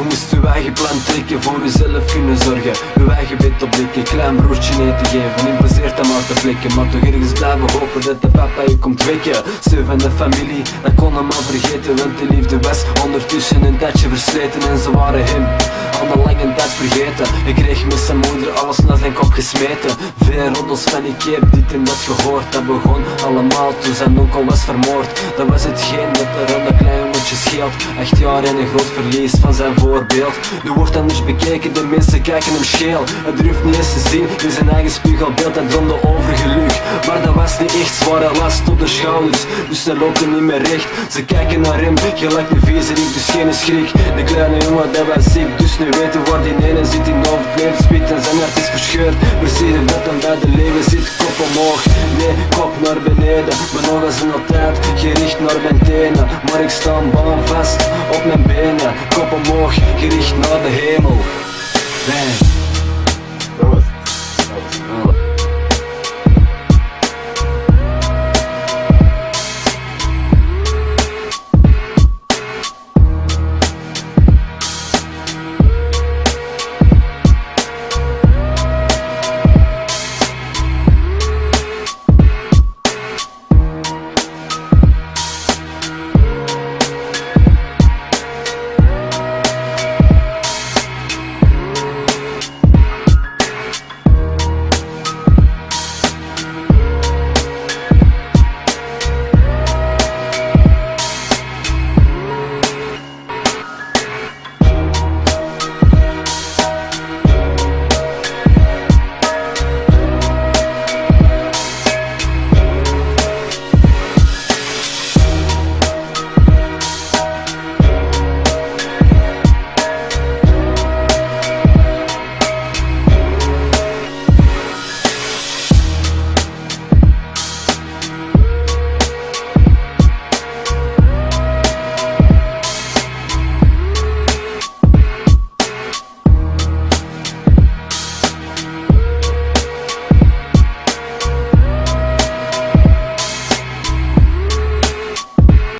Je moest uw eigen plan trekken, voor jezelf kunnen zorgen. Uw eigen bed opdekken, klein broertje nee te geven. Imposeert hem maar te flikken, maar toch ergens blijven hopen dat de papa je komt wekken. Steun van de familie, dat kon hem al vergeten. Want de liefde was ondertussen een tijdje versleten. En ze waren hem al een lange tijd vergeten. Ik kreeg met zijn moeder alles naar zijn kop gesmeten. Veel roddels van ik heb dit en dat gehoord. Dat begon allemaal toen zijn onkel was vermoord. Dat was hetgeen dat er aan dat klein jongetje scheelt. 8 jaar en een groot verlies van zijn voorbeeld. Nu wordt anders bekeken, de mensen kijken hem scheel. Hij durft niet eens te zien in zijn eigen spiegelbeeld. Hij droomde over geluk, maar dat was niet echt. Zware last op de schouders, dus ze lopen niet meer recht. Ze kijken naar hem, gelijk een viezerik, dus geen schrik. De kleine jongen, dat was ziek, dus nu weten waar die ene zit. In hoofd blijft spit en zijn hart is verscheurd. Precies dat hem bij de leven zit, kop omhoog. Nee, kop naar beneden, mijn ogen zijn altijd gericht naar mijn tenen. Maar ik sta vast op mijn benen, kop omhoog, gericht naar de hemel. Bang.